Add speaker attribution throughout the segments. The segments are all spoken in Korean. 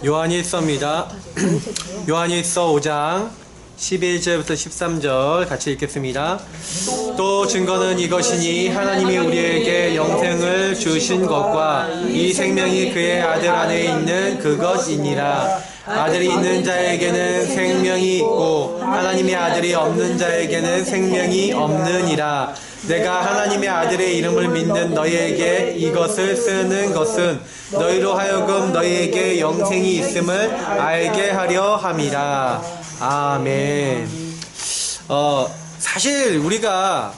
Speaker 1: 요한일서입니다. 요한일서 5장 11절부터 13절 같이 읽겠습니다. 또 증거는 이것이니 하나님이 우리에게 영생을 주신 것과 이 생명이 그의 아들 안에 있는 그것이니라. 아들이 있는 자에게는 생명이 있고 하나님의 아들이 없는 자에게는 생명이 없느니라. 내가 하나님의 아들의 이름을 믿는 너희에게 이것을 쓰는 것은 너희로 하여금 너희에게 영생이 있음을 알게 하려 함이라. 아멘. 사실 우리가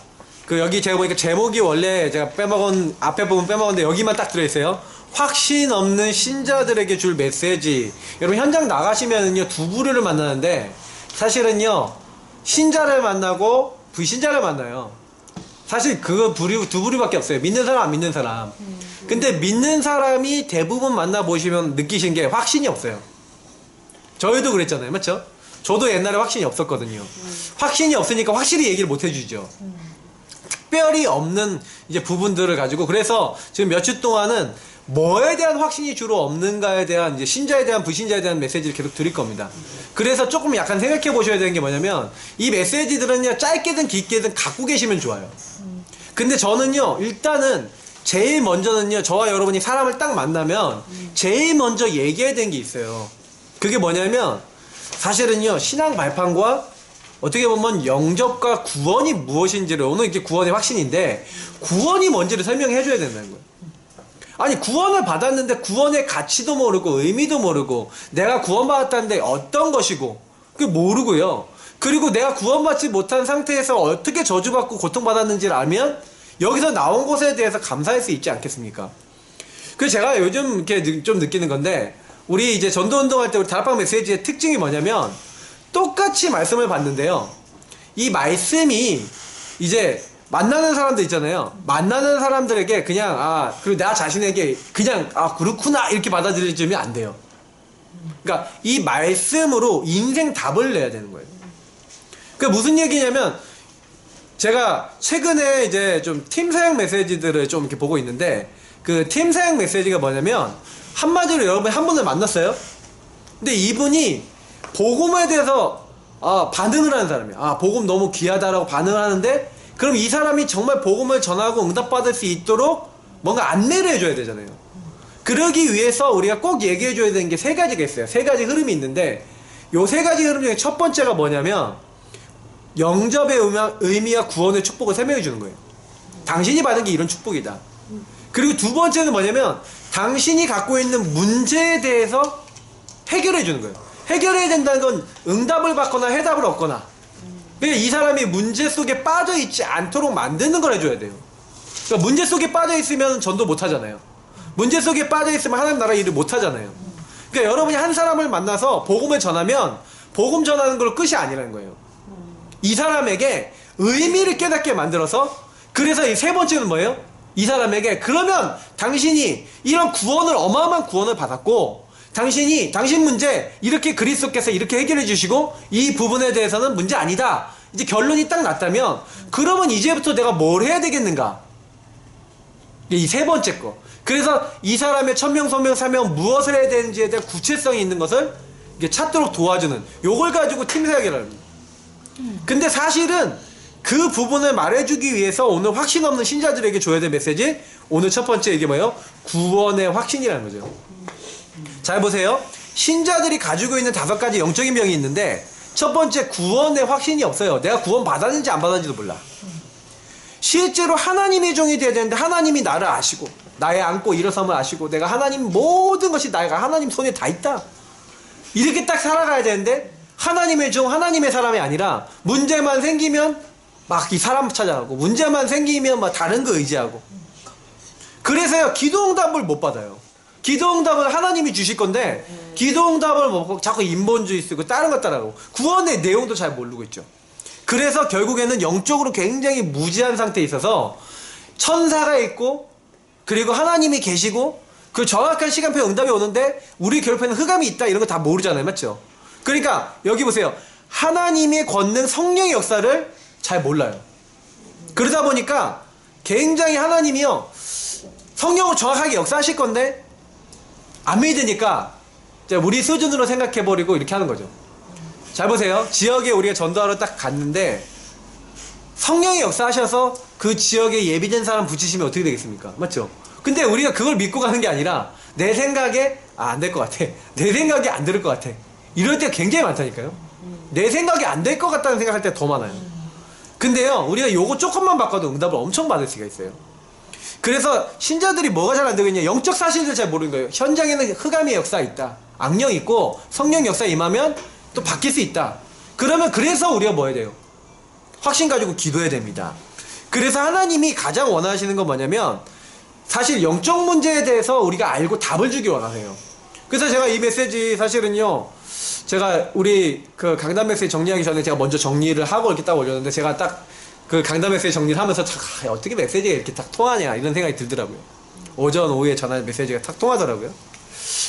Speaker 1: 여기 제가 보니까 제목이 원래 제가 빼먹은 앞에 부분 빼먹었는데 여기만 딱 들어있어요. 확신 없는 신자들에게 줄 메시지. 여러분 현장 나가시면은요 두 부류를 만나는데 사실은요 신자를 만나고 불신자를 만나요. 사실 그 두 부류밖에 없어요. 믿는 사람 안 믿는 사람. 근데 믿는 사람이 대부분 만나보시면 느끼신 게 확신이 없어요. 저희도 그랬잖아요. 맞죠? 저도 옛날에 확신이 없었거든요. 확신이 없으니까 확실히 얘기를 못 해주죠. 특별히 없는 이제 부분들을 가지고, 그래서 지금 몇 주 동안은 뭐에 대한 확신이 주로 없는가에 대한, 이제 신자에 대한 불신자에 대한 메시지를 계속 드릴 겁니다. 그래서 조금 약간 생각해 보셔야 되는 게 뭐냐면, 이 메시지들은요 짧게든 길게든 갖고 계시면 좋아요. 근데 저는요 일단은 제일 먼저는요 저와 여러분이 사람을 딱 만나면 제일 먼저 얘기해야 되는 게 있어요. 그게 뭐냐면 사실은요 신앙 발판과 어떻게 보면 영접과 구원이 무엇인지를, 오늘 이제 구원의 확신인데 구원이 뭔지를 설명해 줘야 된다는 거예요. 아니 구원을 받았는데 구원의 가치도 모르고 의미도 모르고 내가 구원받았다는데 어떤 것이고 그게 모르고요. 그리고 내가 구원받지 못한 상태에서 어떻게 저주받고 고통받았는지를 알면 여기서 나온 것에 대해서 감사할 수 있지 않겠습니까? 그래서 제가 요즘 이렇게 좀 느끼는 건데, 우리 이제 전도운동할 때 우리 다락방 메시지의 특징이 뭐냐면 똑같이 말씀을 받는데요, 이 말씀이 이제 만나는 사람들 있잖아요. 만나는 사람들에게 그냥 그리고 나 자신에게 그냥 그렇구나 이렇게 받아들여지면 안 돼요. 그러니까 이 말씀으로 인생 답을 내야 되는 거예요. 그게 무슨 얘기냐면, 제가 최근에 이제 좀 팀 사역 메시지들을 좀 이렇게 보고 있는데, 그 팀 사역 메시지가 뭐냐면 한마디로 여러분이 한 분을 만났어요. 근데 이분이 복음에 대해서 반응을 하는 사람이에요. 복음 너무 귀하다라고 반응을 하는데, 그럼 이 사람이 정말 복음을 전하고 응답받을 수 있도록 뭔가 안내를 해줘야 되잖아요. 그러기 위해서 우리가 꼭 얘기해줘야 되는 게 세 가지가 있어요. 세 가지 흐름이 있는데, 요 세 가지 흐름 중에 첫 번째가 뭐냐면 영접의 의미와 구원의 축복을 설명해 주는 거예요. 당신이 받은 게 이런 축복이다. 그리고 두 번째는 뭐냐면 당신이 갖고 있는 문제에 대해서 해결해 주는 거예요. 해결해야 된다는 건 응답을 받거나 해답을 얻거나, 그러니까 이 사람이 문제 속에 빠져 있지 않도록 만드는 걸 해줘야 돼요. 그러니까 문제 속에 빠져 있으면 전도 못 하잖아요. 문제 속에 빠져 있으면 하나님 나라 일을 못 하잖아요. 그러니까 여러분이 한 사람을 만나서 복음을 전하면 복음 전하는 걸로 끝이 아니라는 거예요. 이 사람에게 의미를 깨닫게 만들어서, 그래서 이 세 번째는 뭐예요? 이 사람에게 그러면 당신이 이런 구원을, 어마어마한 구원을 받았고, 당신 문제 이렇게 그리스도께서 이렇게 해결해 주시고 이 부분에 대해서는 문제 아니다, 이제 결론이 딱 났다면, 그러면 이제부터 내가 뭘 해야 되겠는가? 이 세 번째 거. 그래서 이 사람의 천명, 소명, 사명, 무엇을 해야 되는지에 대한 구체성이 있는 것을 찾도록 도와주는, 요걸 가지고 팀 사역이라는 겁니다. 근데 사실은 그 부분을 말해주기 위해서 오늘 확신 없는 신자들에게 줘야 될 메시지, 오늘 첫 번째 이게 뭐예요? 구원의 확신이라는 거죠. 잘 보세요. 신자들이 가지고 있는 5가지 영적인 병이 있는데, 첫 번째 구원의 확신이 없어요. 내가 구원 받았는지 안 받았는지도 몰라. 실제로 하나님의 종이 되어야 되는데 하나님이 나를 아시고 나의 앉고 일어섬을 아시고 내가 하나님 모든 것이 내가 하나님 손에 다 있다, 이렇게 딱 살아가야 되는데, 하나님의 종, 하나님의 사람이 아니라 문제만 생기면 막 이 사람 찾아가고, 문제만 생기면 막 다른 거 의지하고, 그래서요 기도응답을 못 받아요. 기도응답을 하나님이 주실 건데 기도응답을 못 받고 자꾸 인본주의 쓰고 다른 것 따라가고 구원의 내용도 잘 모르고 있죠. 그래서 결국에는 영적으로 굉장히 무지한 상태에 있어서 천사가 있고, 그리고 하나님이 계시고, 그 정확한 시간표에 응답이 오는데 우리 결핍에는 흑암이 있다, 이런 거 다 모르잖아요. 맞죠? 그러니까 여기 보세요. 하나님의 권능, 성령의 역사를 잘 몰라요. 그러다 보니까 굉장히 하나님이요 성령을 정확하게 역사하실 건데 안 믿으니까 자, 우리 수준으로 생각해버리고 이렇게 하는 거죠. 잘 보세요. 지역에 우리가 전도하러 딱 갔는데 성령이 역사하셔서 그 지역에 예비된 사람 붙이시면 어떻게 되겠습니까? 맞죠? 근데 우리가 그걸 믿고 가는 게 아니라 내 생각에 안 될 것 같아. 내 생각이 안 들을 것 같아. 이럴 때가 굉장히 많다니까요. 내 생각이 안 될 것 같다는 생각할 때 더 많아요. 근데요, 우리가 요거 조금만 바꿔도 응답을 엄청 받을 수가 있어요. 그래서 신자들이 뭐가 잘 안 되겠냐, 영적 사실을 잘 모르는 거예요. 현장에는 흑암의 역사 있다, 악령 있고 성령 역사 임하면 또 바뀔 수 있다. 그러면 그래서 우리가 뭐 해야 돼요? 확신 가지고 기도해야 됩니다. 그래서 하나님이 가장 원하시는 건 뭐냐면 사실 영적 문제에 대해서 우리가 알고 답을 주기 원하세요. 그래서 제가 이 메시지 사실은요, 제가 우리 그 강단 메시지 정리하기 전에 제가 먼저 정리를 하고 이렇게 딱 올렸는데, 제가 딱 그 강단 메시지 정리를 하면서 어떻게 메시지가 이렇게 딱 통하냐 이런 생각이 들더라고요. 오전 오후에 전하는 메시지가 딱 통하더라고요.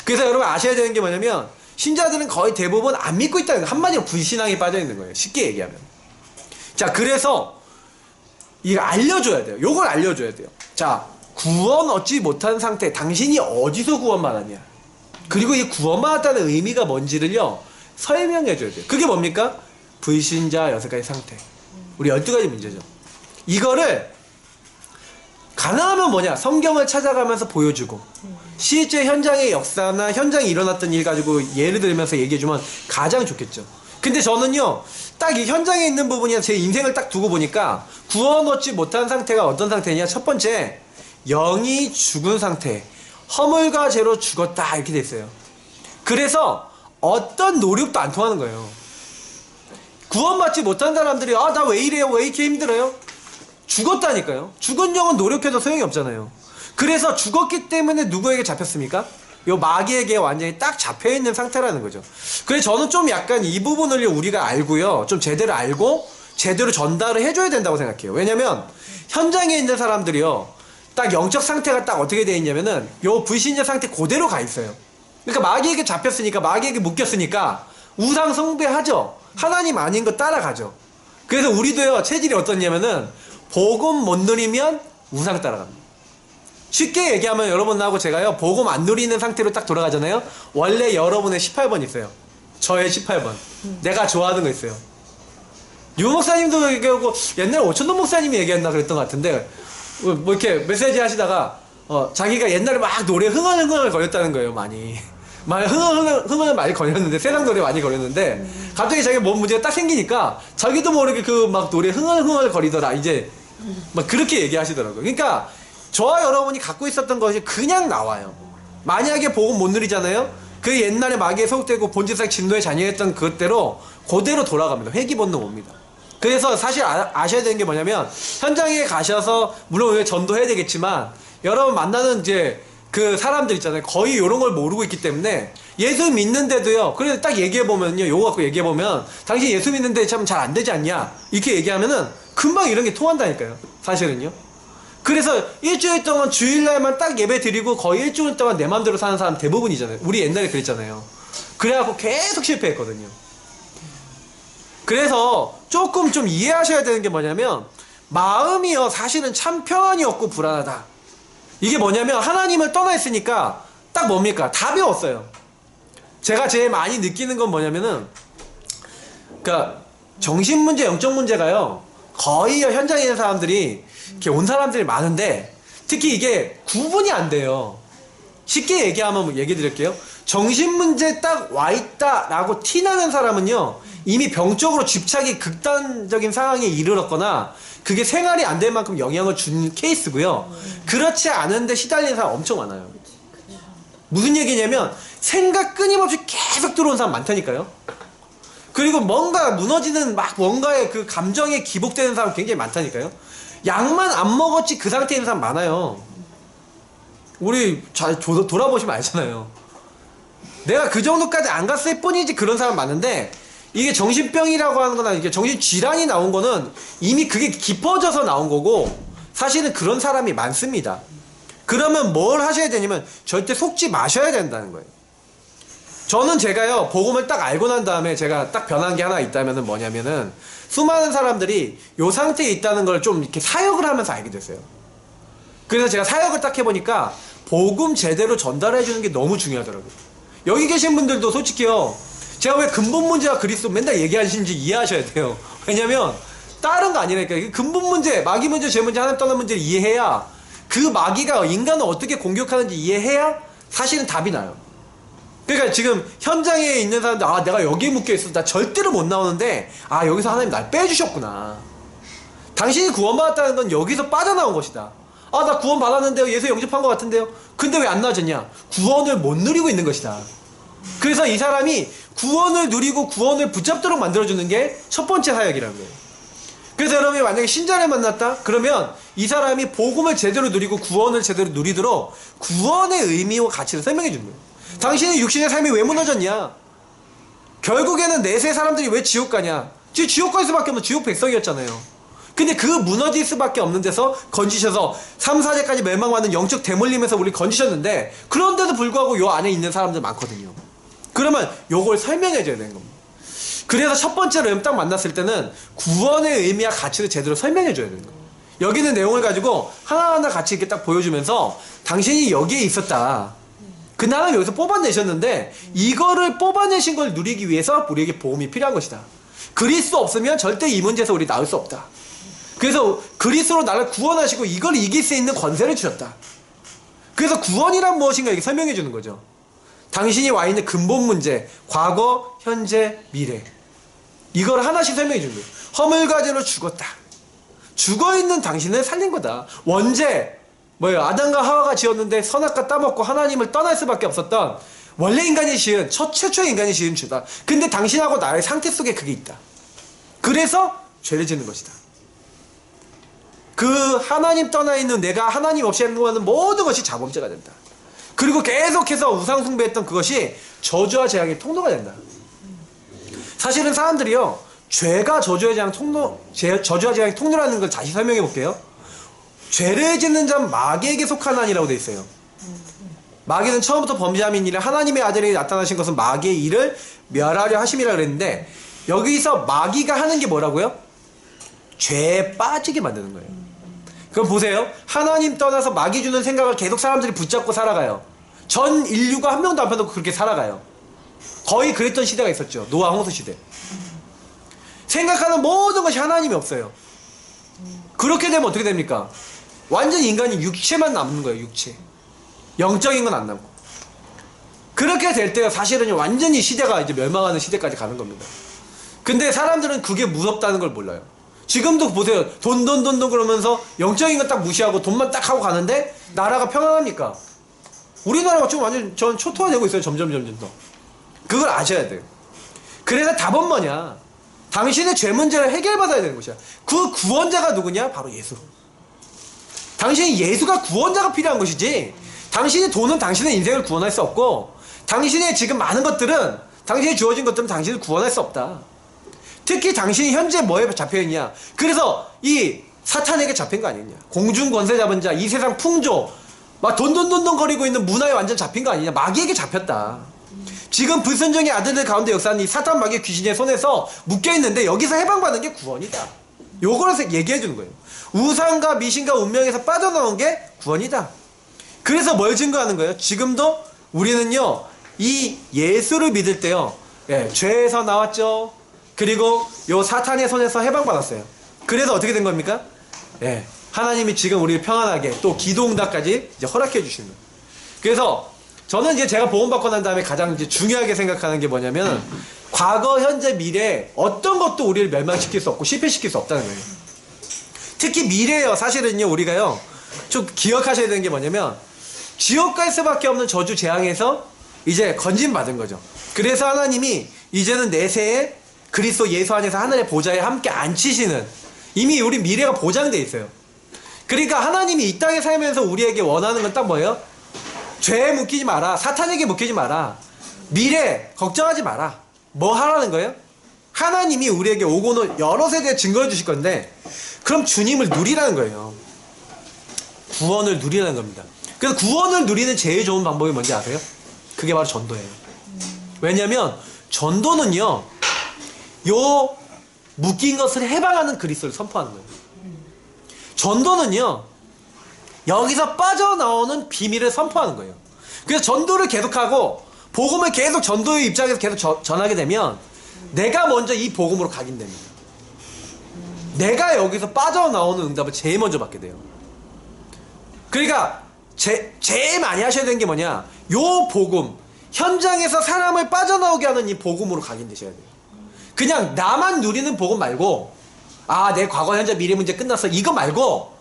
Speaker 1: 그래서 여러분 아셔야 되는 게 뭐냐면 신자들은 거의 대부분 안 믿고 있다는 거, 한마디로 불신앙에 빠져 있는 거예요. 쉽게 얘기하면. 자, 그래서 이거 알려줘야 돼요. 요걸 알려줘야 돼요. 자, 구원 얻지 못한 상태, 당신이 어디서 구원받았냐, 그리고 이 구원받았다는 의미가 뭔지를요 설명해 줘야 돼요. 그게 뭡니까? 불신자 6가지 상태, 우리 12가지 문제죠. 이거를 가능하면 뭐냐, 성경을 찾아가면서 보여주고 실제 현장의 역사나 현장에 일어났던 일 가지고 예를 들면서 얘기해주면 가장 좋겠죠. 근데 저는요 딱 이 현장에 있는 부분이나 제 인생을 딱 두고 보니까 구원 얻지 못한 상태가 어떤 상태냐, 첫 번째, 영이 죽은 상태, 허물과 죄로 죽었다, 이렇게 됐어요. 그래서 어떤 노력도 안 통하는 거예요. 구원받지 못한 사람들이 나 왜 이래요, 왜 이렇게 힘들어요? 죽었다니까요. 죽은 영은 노력해도 소용이 없잖아요. 그래서 죽었기 때문에 누구에게 잡혔습니까? 요 마귀에게 완전히 딱 잡혀있는 상태라는 거죠. 그래서 저는 좀 약간 이 부분을 우리가 알고요, 좀 제대로 알고 제대로 전달을 해줘야 된다고 생각해요. 왜냐면 현장에 있는 사람들이요 딱 영적 상태가 딱 어떻게 되어 있냐면은 요 불신자 상태 그대로 가 있어요. 그러니까 마귀에게 잡혔으니까, 마귀에게 묶였으니까 우상 숭배하죠. 하나님 아닌 거 따라가죠. 그래서 우리도요 체질이 어떻냐면은 복음 못 누리면 우상 따라갑니다. 쉽게 얘기하면 여러분하고 제가요 복음 안 누리는 상태로 딱 돌아가잖아요. 원래 여러분의 18번 있어요. 저의 18번. 내가 좋아하는 거 있어요. 유 목사님도 얘기하고 옛날에 오천돈 목사님이 얘기했나 그랬던 것 같은데, 뭐 이렇게 메시지 하시다가 자기가 옛날에 막 노래 흥얼흥얼 거렸다는 거예요. 많이 흥얼흥얼 많이 거렸는데, 세상 노래 많이 거렸는데 갑자기 자기가 뭔 문제가 딱 생기니까 자기도 모르게 그 막 노래 흥얼흥얼 거리더라, 이제 막 그렇게 얘기하시더라고요. 그러니까 저와 여러분이 갖고 있었던 것이 그냥 나와요. 만약에 복음 못 누리잖아요, 그 옛날에 마귀에 소속되고 본질상 진노에 잔여했던 그대로 그대로 돌아갑니다. 회귀 본능 옵니다. 그래서 사실 아셔야 되는 게 뭐냐면, 현장에 가셔서 물론 왜 전도해야 되겠지만 여러분 만나는 이제 그 사람들 있잖아요, 거의 이런 걸 모르고 있기 때문에 예수 믿는데도요, 그래서 딱 얘기해보면요, 요거 갖고 얘기해보면 당신 예수 믿는데 참 잘 안 되지 않냐 이렇게 얘기하면은 금방 이런 게 통한다니까요, 사실은요. 그래서 일주일 동안 주일날만 딱 예배 드리고 거의 일주일 동안 내 맘대로 사는 사람 대부분이잖아요. 우리 옛날에 그랬잖아요. 그래갖고 계속 실패했거든요. 그래서 조금 좀 이해하셔야 되는 게 뭐냐면, 마음이요 사실은 참 평안이 없고 불안하다. 이게 뭐냐면 하나님을 떠나 있으니까 딱 뭡니까? 답이 없어요. 제가 제일 많이 느끼는 건 뭐냐면은, 그러니까 정신 문제, 영적 문제가요 거의 현장에 있는 사람들이 이렇게 온 사람들이 많은데 특히 이게 구분이 안 돼요. 쉽게 얘기하면 얘기 드릴게요. 정신 문제 딱 와있다 라고 티나는 사람은요 이미 병적으로 집착이 극단적인 상황에 이르렀거나 그게 생활이 안 될 만큼 영향을 준 케이스고요. 그렇지 않은데 시달리는 사람 엄청 많아요. 무슨 얘기냐면 생각 끊임없이 계속 들어온 사람 많다니까요. 그리고 뭔가 무너지는 막 뭔가의 그 감정에 기복되는 사람 굉장히 많다니까요. 약만 안 먹었지 그 상태에 있는 사람 많아요. 우리 잘 돌아보시면 알잖아요. 내가 그 정도까지 안 갔을 뿐이지 그런 사람 많은데, 이게 정신병이라고 하는 거나 이게 정신질환이 나온 거는 이미 그게 깊어져서 나온 거고, 사실은 그런 사람이 많습니다. 그러면 뭘 하셔야 되냐면 절대 속지 마셔야 된다는 거예요. 저는 제가요 복음을 딱 알고 난 다음에 제가 딱 변한 게 하나 있다면은 뭐냐면은, 수많은 사람들이 요 상태에 있다는 걸 좀 이렇게 사역을 하면서 알게 됐어요. 그래서 제가 사역을 딱 해보니까 복음 제대로 전달해 주는 게 너무 중요하더라고요. 여기 계신 분들도 솔직히요, 제가 왜 근본 문제와 그리스도 맨날 얘기하시는지 이해하셔야 돼요. 왜냐면 다른 거 아니라니까. 근본 문제, 마귀 문제, 죄 문제, 하나님 떠난 문제를 이해해야, 그 마귀가 인간을 어떻게 공격하는지 이해해야 사실은 답이 나요. 그러니까 지금 현장에 있는 사람들, 아 내가 여기에 묶여있어, 나 절대로 못 나오는데, 아 여기서 하나님 날 빼주셨구나. 당신이 구원받았다는 건 여기서 빠져나온 것이다. 아 나 구원 받았는데요, 예수 영접한 것 같은데요, 근데 왜 안 나아졌냐? 구원을 못 누리고 있는 것이다. 그래서 이 사람이 구원을 누리고 구원을 붙잡도록 만들어주는 게 첫 번째 사역이라는 거예요. 그래서 여러분이 만약에 신자를 만났다? 그러면 이 사람이 복음을 제대로 누리고 구원을 제대로 누리도록 구원의 의미와 가치를 설명해 주는 거예요. 당신의 육신의 삶이 왜 무너졌냐? 결국에는 내세 사람들이 왜 지옥 가냐? 지옥 갈 수밖에 없는 지옥 백성이었잖아요. 근데 그 무너질 수밖에 없는 데서 건지셔서 3, 4제까지 멸망받는 영적 대물림에서 우리 건지셨는데, 그런데도 불구하고 요 안에 있는 사람들 많거든요. 그러면 요걸 설명해 줘야 되는 겁니다. 그래서 첫 번째로 딱 만났을 때는 구원의 의미와 가치를 제대로 설명해 줘야 되는 거예요. 여기 있는 내용을 가지고 하나하나 같이 이렇게 딱 보여주면서 당신이 여기에 있었다. 그 나라를 여기서 뽑아내셨는데 이거를 뽑아내신 걸 누리기 위해서 우리에게 복음이 필요한 것이다. 그리스도 없으면 절대 이 문제에서 우리 나올 수 없다. 그래서 그리스도로 나를 구원하시고 이걸 이길 수 있는 권세를 주셨다. 그래서 구원이란 무엇인가 이렇게 설명해 주는 거죠. 당신이 와 있는 근본 문제, 과거, 현재, 미래, 이걸 하나씩 설명해 주는 거예요. 허물과제로 죽었다. 죽어있는 당신을 살린 거다. 원죄, 뭐예요? 아담과 하와가 지었는데 선악과 따먹고 하나님을 떠날 수밖에 없었던 원래 인간이 지은, 최초의 인간이 지은 죄다. 근데 당신하고 나의 상태 속에 그게 있다. 그래서 죄를 짓는 것이다. 그 하나님 떠나 있는 내가 하나님 없이 행동하는 모든 것이 자범죄가 된다. 그리고 계속해서 우상숭배했던 그것이 저주와 재앙의 통로가 된다. 사실은 사람들이요, 죄가 저주와 재앙의 통로라는 걸 다시 설명해 볼게요. 죄를 짓는 자는 마귀에게 속하나니라고 되어 있어요. 마귀는 처음부터 범죄함인 일을 하나님의 아들이 나타나신 것은 마귀의 일을 멸하려 하심이라 그랬는데, 여기서 마귀가 하는 게 뭐라고요? 죄에 빠지게 만드는 거예요. 그럼 보세요. 하나님 떠나서 마귀 주는 생각을 계속 사람들이 붙잡고 살아가요. 전 인류가 한 명도 안 빼놓고 그렇게 살아가요. 거의 그랬던 시대가 있었죠. 노아 홍수 시대. 생각하는 모든 것이 하나님이 없어요. 그렇게 되면 어떻게 됩니까? 완전 인간이 육체만 남는 거예요. 육체. 영적인 건 안 남고. 그렇게 될 때 사실은 완전히 시대가 이제 멸망하는 시대까지 가는 겁니다. 근데 사람들은 그게 무섭다는 걸 몰라요. 지금도 보세요. 돈 그러면서 영적인 거 딱 무시하고 돈만 딱 하고 가는데 나라가 평안합니까? 우리나라가 좀 완전 전 초토화되고 있어요. 점점 더. 그걸 아셔야 돼요. 그래서 답은 뭐냐? 당신의 죄 문제를 해결받아야 되는 것이야. 그 구원자가 누구냐? 바로 예수. 당신이 예수가 구원자가 필요한 것이지, 당신의 돈은 당신의 인생을 구원할 수 없고, 당신의 지금 많은 것들은, 당신이 주어진 것들은 당신을 구원할 수 없다. 특히 당신이 현재 뭐에 잡혀있냐? 그래서 이 사탄에게 잡힌 거 아니냐? 공중 권세 잡은 자, 이 세상 풍조, 막 돈 거리고 있는 문화에 완전 잡힌 거 아니냐? 마귀에게 잡혔다. 지금 불순종의 아들들 가운데 역사하는 이 사탄 마귀 귀신의 손에서 묶여있는데 여기서 해방받는 게 구원이다. 요거를 얘기해 주는 거예요. 우상과 미신과 운명에서 빠져나온 게 구원이다. 그래서 뭘 증거하는 거예요? 지금도 우리는요, 이 예수를 믿을 때요, 죄에서 나왔죠. 그리고 요 사탄의 손에서 해방받았어요. 그래서 어떻게 된 겁니까? 하나님이 지금 우리를 평안하게 또 기도응답까지 이제 허락해 주시는 거예요. 그래서 저는 이제 제가 복음받고 난 다음에 가장 이제 중요하게 생각하는 게 뭐냐면, 과거, 현재, 미래 어떤 것도 우리를 멸망시킬 수 없고 실패시킬 수 없다는 거예요. 특히 미래요. 사실은요, 우리가요, 좀 기억하셔야 되는 게 뭐냐면, 지옥 갈 수밖에 없는 저주 재앙에서 이제 건진받은 거죠. 그래서 하나님이 이제는 내세에 그리스도 예수 안에서 하늘의 보좌에 함께 앉히시는, 이미 우리 미래가 보장되어 있어요. 그러니까 하나님이 이 땅에 살면서 우리에게 원하는 건 딱 뭐예요? 죄에 묶이지 마라. 사탄에게 묶이지 마라. 미래 걱정하지 마라. 뭐 하라는 거예요? 하나님이 우리에게 오고는 여러 세대에 증거해 주실 건데, 그럼 주님을 누리라는 거예요. 구원을 누리라는 겁니다. 그래서 구원을 누리는 제일 좋은 방법이 뭔지 아세요? 그게 바로 전도예요. 왜냐면 전도는요, 요 묶인 것을 해방하는 그리스도를 선포하는 거예요. 전도는요, 여기서 빠져나오는 비밀을 선포하는 거예요. 그래서 전도를 계속하고 복음을 계속 전도의 입장에서 계속 전하게 되면 내가 먼저 이 복음으로 각인됩니다. 내가 여기서 빠져나오는 응답을 제일 먼저 받게 돼요. 그러니까 제일 많이 하셔야 되는 게 뭐냐, 요 복음, 현장에서 사람을 빠져나오게 하는 이 복음으로 각인되셔야 돼요. 그냥 나만 누리는 복음 말고, 아, 내 과거, 현재, 미래 문제 끝났어, 이거 말고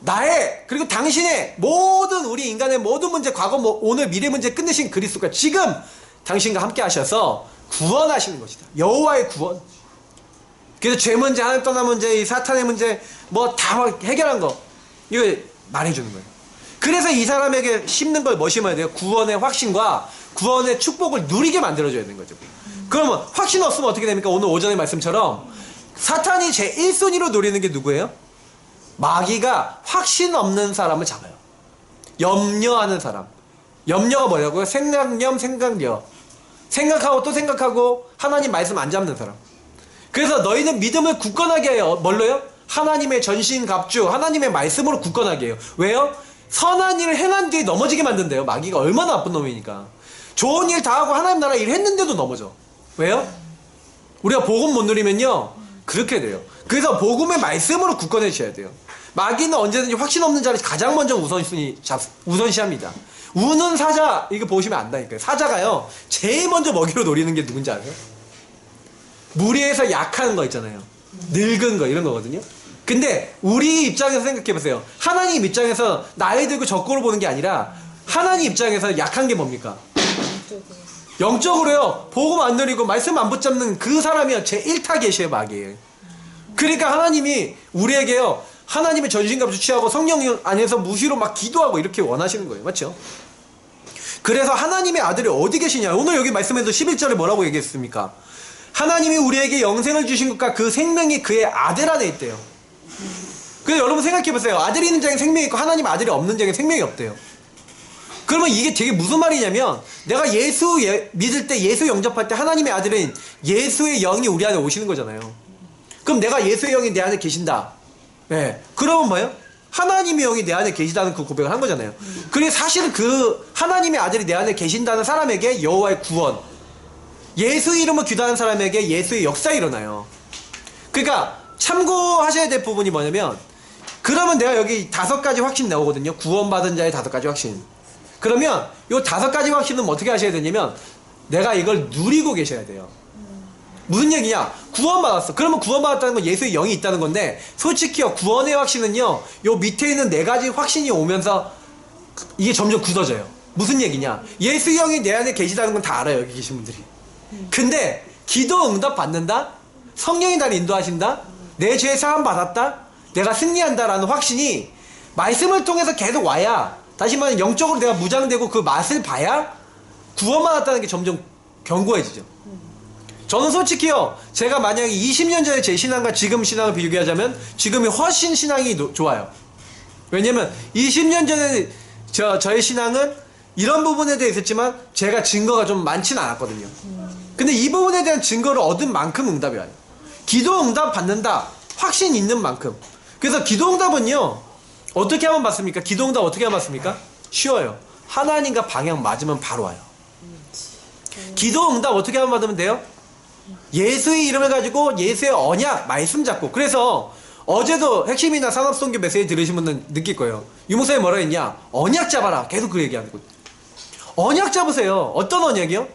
Speaker 1: 나의, 그리고 당신의 모든, 우리 인간의 모든 문제, 과거, 오늘, 미래 문제 끝내신 그리스도가 지금 당신과 함께 하셔서 구원하시는 것이다. 여호와의 구원. 그래서 죄 문제, 하나님 떠난 문제, 이 사탄의 문제, 뭐 다 해결한 거, 이거 말해주는 거예요. 그래서 이 사람에게 심는 걸 뭐 심어야 돼요? 구원의 확신과 구원의 축복을 누리게 만들어줘야 되는 거죠. 그러면 확신 없으면 어떻게 됩니까? 오늘 오전의 말씀처럼 사탄이 제 1순위로 노리는 게 누구예요? 마귀가 확신 없는 사람을 잡아요. 염려하는 사람. 염려가 뭐냐고요? 생각념, 생각력. 생각하고 또 생각하고 하나님 말씀 안 잡는 사람. 그래서 너희는 믿음을 굳건하게 해요. 뭘로요? 하나님의 전신갑주, 하나님의 말씀으로 굳건하게 해요. 왜요? 선한 일을 행한 뒤에 넘어지게 만든대요. 마귀가 얼마나 나쁜 놈이니까. 좋은 일 다 하고 하나님 나라 일 했는데도 넘어져. 왜요? 우리가 복음 못 누리면요, 그렇게 돼요. 그래서 복음의 말씀으로 굳건해지셔야 돼요. 마귀는 언제든지 확신 없는 자를 가장 먼저 우선시합니다. 우는 사자, 이거 보시면 안다니까요. 사자가요, 제일 먼저 먹이로 노리는 게 누군지 아세요? 무리에서 약한 거 있잖아요. 늙은 거, 이런 거거든요. 근데 우리 입장에서 생각해보세요. 하나님 입장에서 나이 들고 적고로 보는 게 아니라 하나님 입장에서 약한 게 뭡니까? 영적으로요. 복음 안 누리고 말씀 안 붙잡는 그 사람이요, 제 1타겟이에요, 마귀예요. 그러니까 하나님이 우리에게요, 하나님의 전신갑주 취하고 성령 안에서 무시로 막 기도하고 이렇게 원하시는 거예요. 맞죠? 그래서 하나님의 아들이 어디 계시냐. 오늘 여기 말씀에서 11절에 뭐라고 얘기했습니까? 하나님이 우리에게 영생을 주신 것과 그 생명이 그의 아들 안에 있대요. 그래서 여러분 생각해보세요. 아들이 있는 자에는 생명이 있고 하나님 아들이 없는 자에는 생명이 없대요. 그러면 이게 되게 무슨 말이냐면, 내가 예수 믿을 때, 예수 영접할 때 하나님의 아들은 예수의 영이 우리 안에 오시는 거잖아요. 그럼 내가 예수의 영이 내 안에 계신다. 네. 그러면 뭐예요? 하나님의 영이 내 안에 계시다는 그 고백을 한 거잖아요. 그래서 사실은 그 하나님의 아들이 내 안에 계신다는 사람에게 여호와의 구원, 예수 이름을 기도하는 사람에게 예수의 역사가 일어나요. 그러니까 참고하셔야 될 부분이 뭐냐면, 그러면 내가 여기 5가지 확신 나오거든요. 구원받은 자의 5가지 확신. 그러면 이 5가지 확신은 어떻게 하셔야 되냐면, 내가 이걸 누리고 계셔야 돼요. 무슨 얘기냐? 구원받았어. 그러면 구원받았다는 건 예수의 영이 있다는 건데, 솔직히요, 구원의 확신은요, 요 밑에 있는 4가지 확신이 오면서 이게 점점 굳어져요. 무슨 얘기냐? 예수의 영이 내 안에 계시다는 건 다 알아요, 여기 계신 분들이. 근데 기도 응답 받는다? 성령이 나를 인도하신다? 내 죄 사함 받았다? 내가 승리한다라는 확신이 말씀을 통해서 계속 와야, 다시 말하면 영적으로 내가 무장되고 그 맛을 봐야 구원받았다는 게 점점 견고해지죠. 저는 솔직히요, 제가 만약에 20년 전에 제 신앙과 지금 신앙을 비교하자면 지금이 훨씬 신앙이 좋아요. 왜냐면 20년 전에 저의 신앙은 이런 부분에 대해 있었지만 제가 증거가 좀 많지는 않았거든요. 근데 이 부분에 대한 증거를 얻은 만큼 응답이 와요. 기도 응답 받는다, 확신 있는 만큼. 그래서 기도 응답은요, 어떻게 하면 받습니까? 기도 응답 어떻게 하면 받습니까? 쉬워요. 하나님과 방향 맞으면 바로 와요. 기도 응답 어떻게 하면 받으면 돼요? 예수의 이름을 가지고 예수의 언약, 말씀 잡고. 그래서 어제도 핵심이나 산업선교 메시지 들으신 분은 느낄 거예요. 유목사님 뭐라 했냐? 언약 잡아라. 계속 그 얘기하는 거예요. 언약 잡으세요. 어떤 언약이요?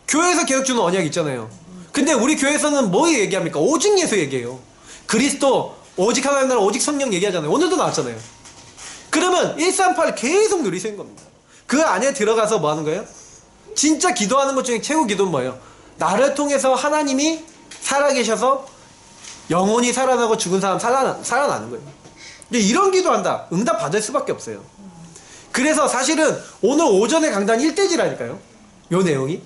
Speaker 1: 교회에서 계속 주는 언약 있잖아요. 근데 우리 교회에서는 뭐 얘기합니까? 오직 예수 얘기해요. 그리스도, 오직 하나님 나라, 오직 성령 얘기하잖아요. 오늘도 나왔잖아요. 그러면 138 계속 누리시는 겁니다. 그 안에 들어가서 뭐 하는 거예요? 진짜 기도하는 것 중에 최고 기도는 뭐예요? 나를 통해서 하나님이 살아계셔서 영혼이 살아나고 죽은 사람 살아나는 거예요. 근데 이런 기도한다, 응답 받을 수밖에 없어요. 그래서 사실은 오늘 오전에 강단 1대지라니까요, 요 내용이.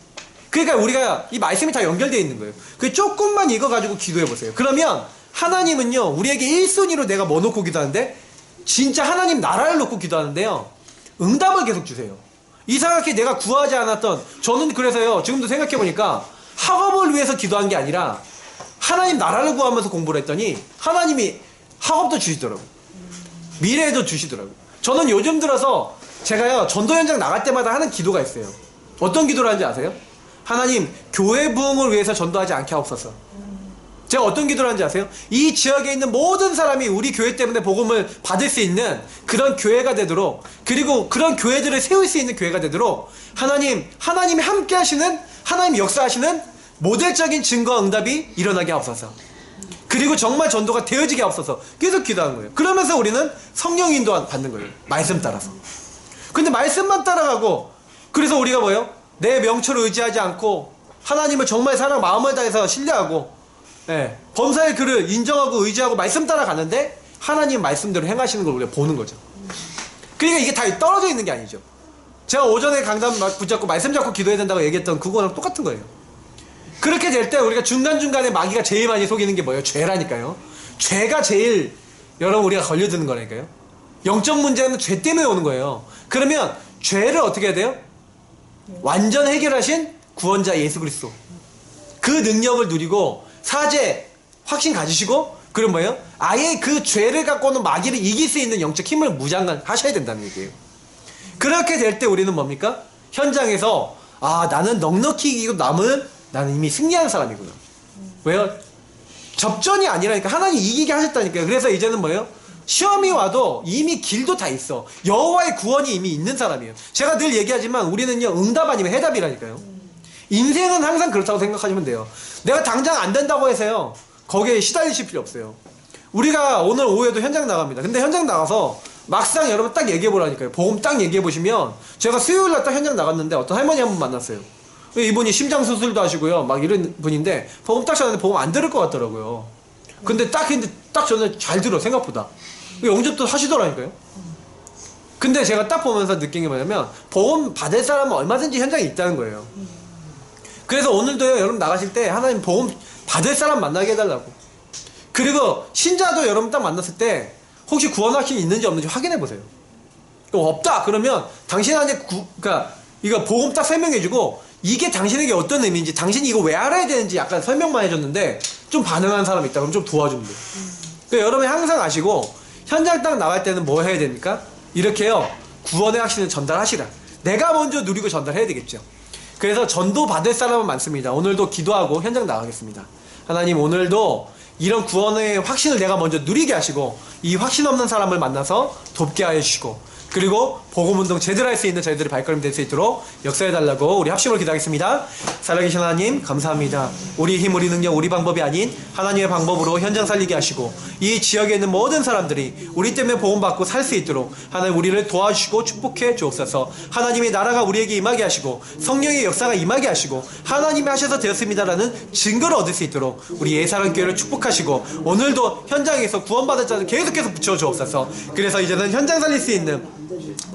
Speaker 1: 그러니까 우리가 이 말씀이 다 연결되어 있는 거예요. 그 조금만 이거 가지고 기도해 보세요. 그러면 하나님은요, 우리에게 1순위로 내가 뭐 놓고 기도하는데, 진짜 하나님 나라를 놓고 기도하는데요, 응답을 계속 주세요. 이상하게 내가 구하지 않았던, 저는 그래서요, 지금도 생각해보니까 학업을 위해서 기도한 게 아니라 하나님 나라를 구하면서 공부를 했더니 하나님이 학업도 주시더라고요. 미래에도 주시더라고요. 저는 요즘 들어서 제가요, 전도 현장 나갈 때마다 하는 기도가 있어요. 어떤 기도를 하는지 아세요? 하나님, 교회 부흥을 위해서 전도하지 않게 하옵소서. 제가 어떤 기도를 하는지 아세요? 이 지역에 있는 모든 사람이 우리 교회 때문에 복음을 받을 수 있는 그런 교회가 되도록, 그리고 그런 교회들을 세울 수 있는 교회가 되도록 하나님이 함께 하시는, 하나님 역사하시는 모델적인 증거와 응답이 일어나게 하옵소서. 그리고 정말 전도가 되어지게 하옵소서. 계속 기도하는 거예요. 그러면서 우리는 성령 인도 받는 거예요. 말씀 따라서. 근데 말씀만 따라가고, 그래서 우리가 뭐예요? 내 명철을 의지하지 않고 하나님을 정말 사랑 마음을 다해서 신뢰하고, 예, 범사의 그를 인정하고 의지하고 말씀 따라가는데 하나님 말씀대로 행하시는 걸 우리가 보는 거죠. 그러니까 이게 다 떨어져 있는 게 아니죠. 제가 오전에 강단 붙잡고 말씀 잡고 기도해야 된다고 얘기했던 그거랑 똑같은 거예요. 그렇게 될 때 우리가 중간중간에 마귀가 제일 많이 속이는 게 뭐예요? 죄라니까요. 죄가 제일 여러분 우리가 걸려드는 거라니까요. 영적 문제는 죄 때문에 오는 거예요. 그러면 죄를 어떻게 해야 돼요? 완전 해결하신 구원자 예수 그리스도, 그 능력을 누리고 사죄 확신 가지시고, 그럼 뭐예요? 아예 그 죄를 갖고 오는 마귀를 이길 수 있는 영적 힘을 무장하셔야 된다는 얘기예요. 그렇게 될 때 우리는 뭡니까? 현장에서 나는 넉넉히 이기고 나는 이미 승리한 사람이구나. 왜요? 접전이 아니라니까. 하나님 이기게 하셨다니까요. 그래서 이제는 뭐예요? 시험이 와도 이미 길도 다 있어. 여호와의 구원이 이미 있는 사람이에요. 제가 늘 얘기하지만 우리는요, 응답 아니면 해답이라니까요. 인생은 항상 그렇다고 생각하시면 돼요. 내가 당장 안 된다고 해서요, 거기에 시달리실 필요 없어요. 우리가 오늘 오후에도 현장 나갑니다. 근데 현장 나가서 막상 여러분 딱 얘기해 보라니까요. 복음 딱 얘기해 보시면, 제가 수요일날 딱 현장 나갔는데 어떤 할머니 한 분 만났어요. 이분이 심장 수술도 하시고요, 막 이런 분인데 복음 딱 전하는데 복음 안 들을 것 같더라고요. 근데 딱 저는 잘 들어, 생각보다. 영접도 하시더라니까요. 근데 제가 딱 보면서 느낀 게 뭐냐면, 복음 받을 사람은 얼마든지 현장에 있다는 거예요. 그래서 오늘도요, 여러분 나가실 때 하나님 복음 받을 사람 만나게 해달라고. 그리고 신자도 여러분 딱 만났을 때 혹시 구원 확신이 있는지 없는지 확인해 보세요. 없다 그러면 당신한테 그러니까 이거 복음 딱 설명해주고, 이게 당신에게 어떤 의미인지, 당신이 이거 왜 알아야 되는지 약간 설명만 해줬는데 좀 반응하는 사람이 있다 그럼 좀 도와주면 돼요. 그러니까 여러분이 항상 아시고, 현장 딱 나갈 때는 뭐 해야 됩니까? 이렇게요, 구원의 확신을 전달하시라. 내가 먼저 누리고 전달해야 되겠죠. 그래서 전도 받을 사람은 많습니다. 오늘도 기도하고 현장 나가겠습니다. 하나님, 오늘도 이런 구원의 확신을 내가 먼저 누리게 하시고, 이 확신 없는 사람을 만나서 돕게 하여 주시고, 그리고 복음운동 제대로 할 수 있는 저희들의 발걸음 될 수 있도록 역사해달라고 우리 합심으로 기도하겠습니다. 살아계신 하나님 감사합니다. 우리 힘, 우리 능력, 우리 방법이 아닌 하나님의 방법으로 현장 살리게 하시고, 이 지역에 있는 모든 사람들이 우리 때문에 복음받고 살 수 있도록 하나님 우리를 도와주시고 축복해 주옵소서. 하나님의 나라가 우리에게 임하게 하시고, 성령의 역사가 임하게 하시고, 하나님이 하셔서 되었습니다라는 증거를 얻을 수 있도록 우리 예사랑교회를 축복하시고, 오늘도 현장에서 구원받을 자들 계속해서 붙여주옵소서. 그래서 이제는 현장 살릴 수 있는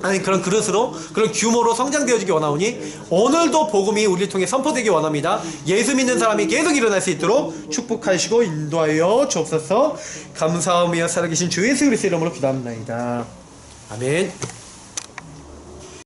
Speaker 1: 아니 그런 그릇으로, 그런 규모로 성장되어지기 원하오니, 오늘도 복음이 우리를 통해 선포되기 원합니다. 예수 믿는 사람이 계속 일어날 수 있도록 축복하시고 인도하여 주옵소서. 감사하며 살아계신 주 예수 그리스도의 이름으로 기도합니다. 아멘.